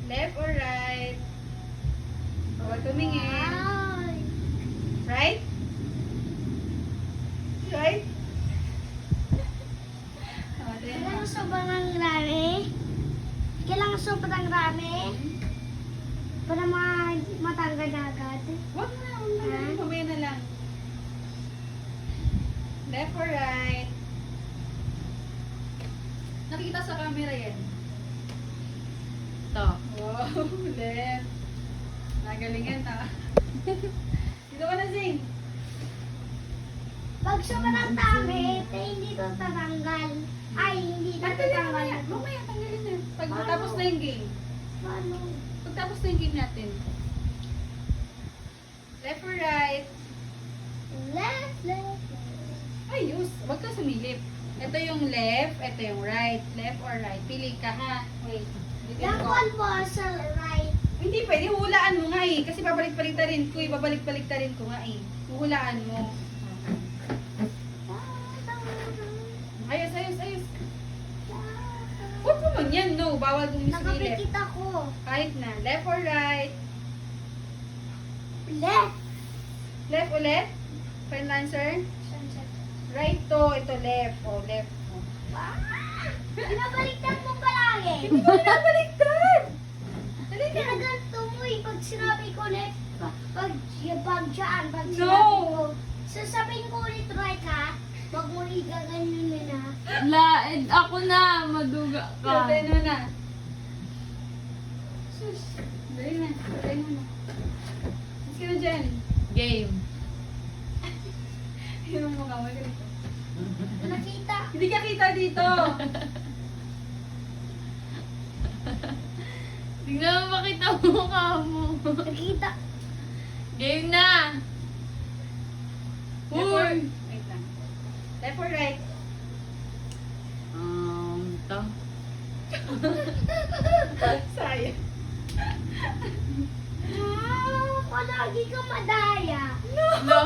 Left or right? Huwag tumingin. Right? Right? Kailangan sobrang rami. Kailangan sobrang rami. Para matanggal na agad. Huwag na. Mamaya na lang. Left or right? Nakikita sa camera yan. Ito. Wow, left. Nagalingan ha. Dito ka na, Zing. Pag sobrang dami, hindi ito tatanggal. Ay, hindi ito tatanggal. Mamaya, tanggalin na. Pag tapos na yung game. Paano? Pag tapos na yung game natin. Left or right? Left. Ayos. Huwag ka sumilip. Ito yung left, ito yung right. Left or right. Pili ka ha. Wait. Dito Yung ko. one po sa right. Hindi pwede, hulaan mo nga eh. Kasi babalik-baliktarin ko eh. Babalik-baliktarin ko nga eh. Hulaan mo. Ayos. Huwag mo man yan, no. Bawal kung misilip. Nakapikit ako. Kahit na. Left or right? Left. Left ulit? Final answer? Right to. Ito left. O, left. O. Pinabaliktad mo palagi. Hindi ko pinabaliktad! Dali ka. Ginaganto mo eh. Pag sinabi ko left, pag dyan, pag No. sinabi ko, sasabihin ko ulit right ha. Pag mo igaganyan na. Ako na, maduga ka. Patay mo na. Sus. Dali na. Patay mo na. Mas ka na dyan. Game. Yung mukha mo. Ganito. Nakita. Hindi ka kita dito. Tingnan mo makita mo mukha mo. Nakita. Game na. Left or... Uy. Wait lang. Left or right? To. Sayang. Palagi ka madaya. No.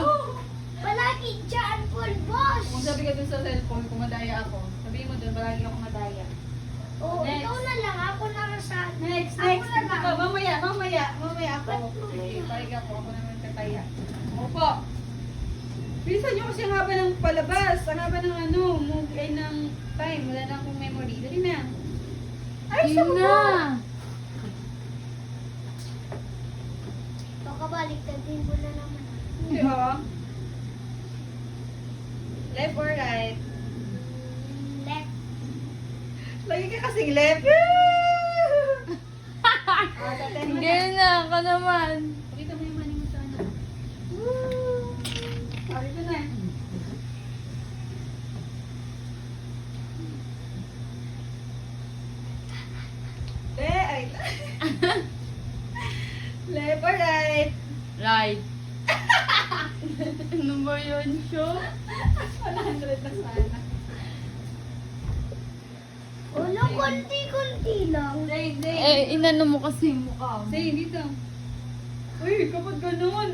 Palagi dyan, pulbos. Kung sabi ka dun sa cellphone, kung madaya ako, sabihin mo dun, palagi ako madaya. Oh, Next. ikaw na lang. Ako na sa... Next. Ako na lang. Ito, mamaya ako. Ba't Okay, mamaya? parig ako naman kataya. Opo. Bilisan nyo kasi ang haba ng palabas. Ang haba ng move ay ng time. Wala na akong memory. Dali na. Ay, Game saan na. mo? Baka baliktadin mo na naman. Hindi, oh. Left or right? Left. Lagi ka kasing left. Ah, tatin mo na. Game na, ako naman. Pakita mo yung money mo sana. Ah, dito na. Ay. Left or right? Right. Ano ba yun, show? 100 na sana. Wala, konti-konti lang. Eh, inano mo kasi yung mukha mo. Say, dito. Uy, kapag ganun.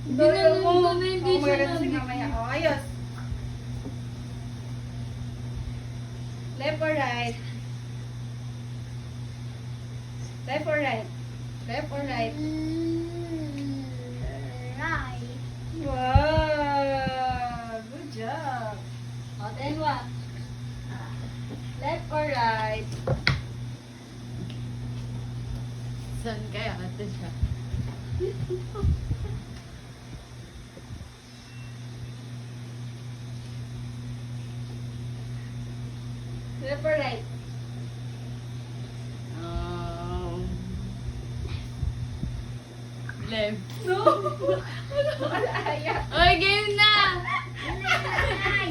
Hindi na lang ganun, hindi siya magaganda si nabigyan. mamaya. Oh, ayos. Left or right? Left or right? Left or right? Right. Wow! Good job. O, tenwa. Left or right? Saan kaya ate siya? Left or right? Left. No! Wala malaya. Oy, game na!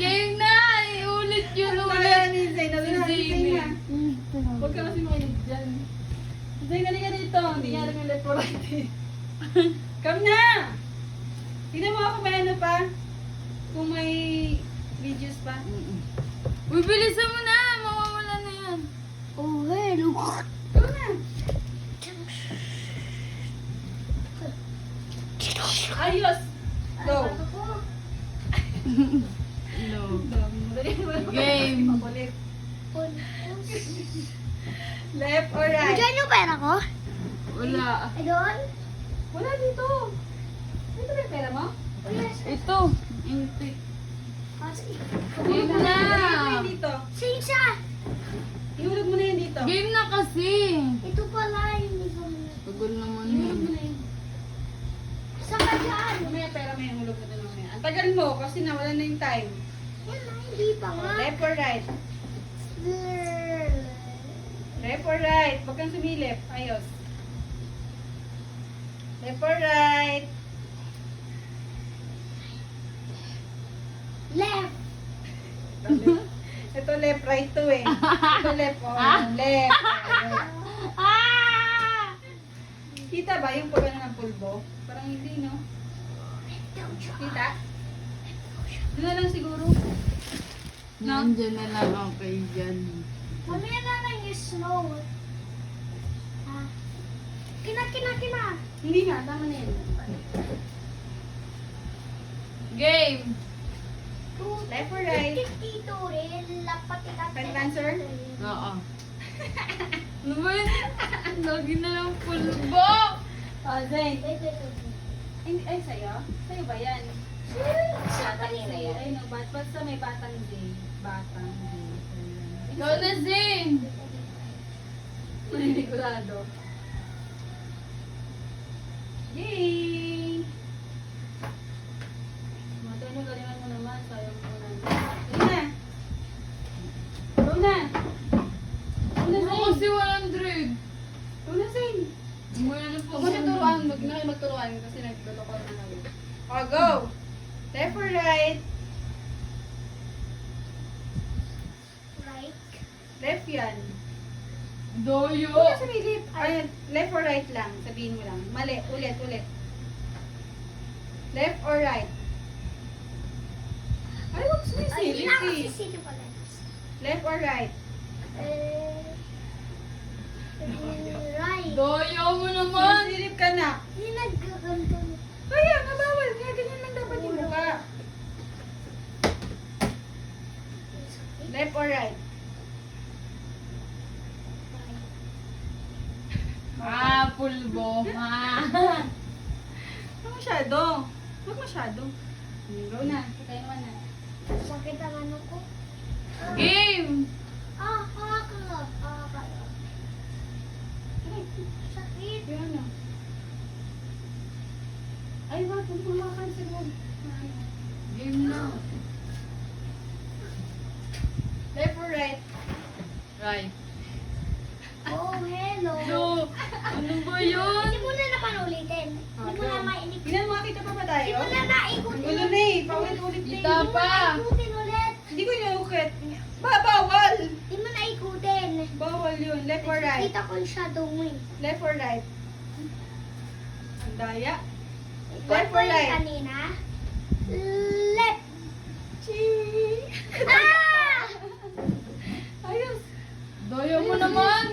Game na! Iulit yun Malaya ulit. ni Zay. Nabi na, Si Zay na. Zay. Huwag ka kasi makinig dyan. Zay, galing ka dito. Hindi nga rin yung left or right eh. Come na! Tignan mo ako may ano pa. Kung may videos pa. Uy, bilisan mo na! Mawawala na yan. Oh, hello. Come na! Ayos! Go! No. Dali mo. Game. Makulit. Left or right? Diyan yung pera ko? Wala. Ay, doon? Wala dito. Dito ba yung pera mo? Oh, yes. Ito. Inti. Ah, sige. Game na. Ilagay mo yan dito. Sinsa? Ihulog mo na yan dito. Game na kasi. Ito pala, hindi ko muna. Pagod naman Ihulog mo yun. na yan. Saan ka dyan? Mamaya pera mo yan. Hulog mo na mamaya. Ang tagal mo kasi nawala na yung time. Yan na, hindi pa nga. Left or right? Left or right? Huwag kang sumilip. Ayos. Left or right? Left. Ito left, right to eh. Ito left, oh. Left. Ah! Kita ba yung pagano ng pulbo? Parang hindi, no? Kita? Doon na lang siguro. Nandiyan na lang ako kay Jan. Mamaya na lang yung snow. Ah. Kina. Hindi na, tama na yan. Game! Left or right? Dito rin, lapat ikat. Final answer? Oo. Ano ba yun? Lagi na lang pulbo! Oh, Zayn. Wait. Ay, sa'yo? Sa'yo ba yan? Sa kanina yan. Ay, no, basta may batang D. Batang D. Ikaw na, Zing! Maninikulado. Yay! Matay mo, galingan mo naman. Sayang mo na. Dali na! Go na! Go na, Ano Zayn! kasi 100? Go na, Zayn! Muna na po. Huwag mo siya turuan. Huwag na kayo magturuan kasi nagluloko na kami. Oh, go! Left or right? Right. Left yan. Doyo! Huwag na sumilip. Ay, left or right lang. Sabihin mo lang. Mali. Ulit. Left or right? Ay, huwag Ay, sumisilip hindi na ako eh. sisito pala. Left or right? Right. Doyo mo naman! Sumisilip ka na. Hindi nagkaganto. Kaya, mabawal. Kaya ganyan lang dapat yung mukha. Left or right? Ah, pulbo. Ah. Huwag masyado. Huwag masyado. Go na. Kaya naman na. Sakit ang ano ko. Game! Hawak ka. Sakit. Yung ano? Ay, wag. Huwag kumakan sa loob. Game na. Left or right? Right. Oh, hello. So, ano ba yun? Hindi mo na napanulitin. Hindi mo na mainik. Ilan makita pa ba Hindi tayo? mo na naikutin. Gulo na eh. Paulit-ulit na Kita eh. Hindi mo pa. naikutin ulit. Hindi ko inukit. Bawal! Hindi mo naikutin. Bawal yun. Left or right? Kita ko yung shadow mo eh. Left or right? Ang daya. Ikaw Left po or yung right? kanina. Left. Chee! Ah! Ayos. Doyo mo naman!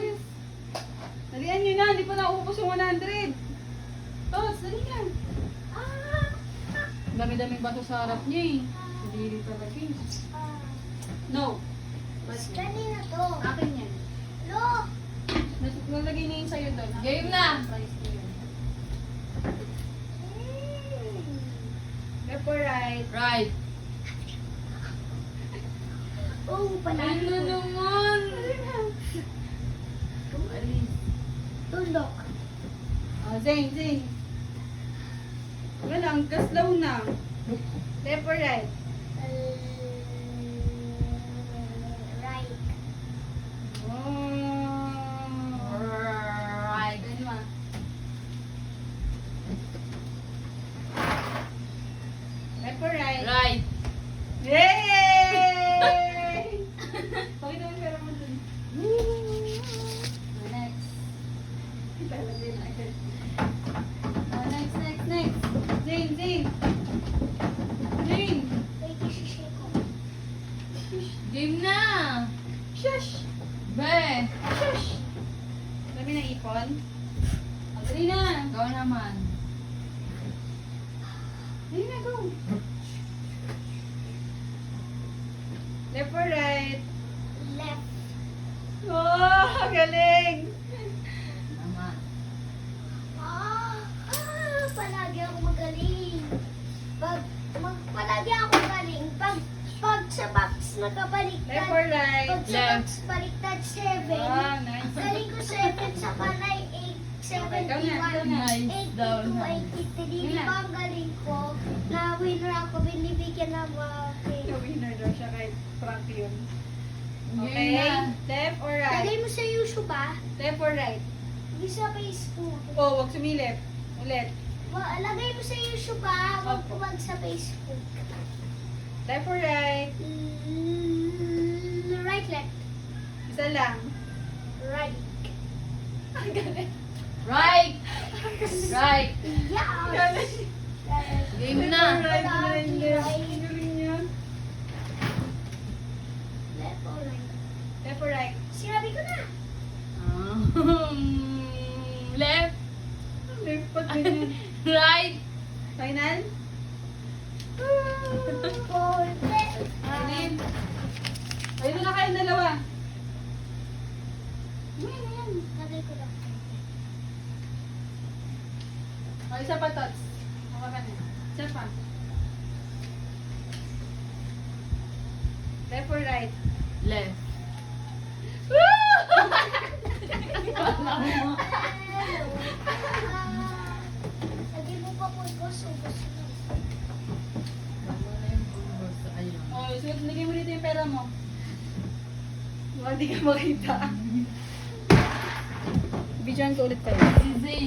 Dalian nyo na. Hindi pa naubos yung 100. Tots, dali na. Ah! Dami-daming bato sa harap niya eh. Hindi talaga eh. Ah. No. Kanina to. Akin yan. Lo! Nalagay na yun sa'yo doon. Game na. Price ko yun. Left or right? Right. Oh, panalo. Ano naman? Alis. Tundok. Oh, Zane. Wala lang, gaslaw na. Left or right? Right. Oh. Right. Ano ah? Left or right? Right. Yay! Pakita mo yung pera mo dun. Next. Ilalagay na agad. Next. Zane. Wait, isishay ko. Game na. Shush! Be. Shush! Dami na ipon. Dali na. Ikaw naman. Dali na, go. Left or right? Left. Oh, galing! Naman. Pag sa Left. box, baliktad 7. Ah, nice. Galing ko 7 sa kanay, 8, Ikaw na, ikaw na. 71, Nice daw, 82, nice. 83. Di Yun na. ba ang galing ko? Na winner ako, binibigyan ng mga cake. Winner daw siya kahit prank yun. Game Okay? na. Left or right? Lagay mo sa YouTube ba? Left or right? Hindi sa Facebook. Oh, wag sumilip. Ulit. Lagay mo sa YouTube ba? Huwag Okay. kumag sa Facebook. Left or right? Right, left. Isa lang. Right. Right! Right! Yeah! Galing. Game Left na. or right? Galing niya. Galing niya. Left or right? Left or right? Sinabi ko na. Left! Left pa ganyan. Right! Final? For left. Anin? Ayun na kayong dalawa. Ayan, ayan. Lagay ko na. O, isa pa, Tots. Ako ka na. Isa pa. Left or right? Left. Lagay mo pa po ubos-ubos na. O, suot, lagay mo dito yung pera mo. Baka di ka makita. Bidyan ko ulit kayo. Easy.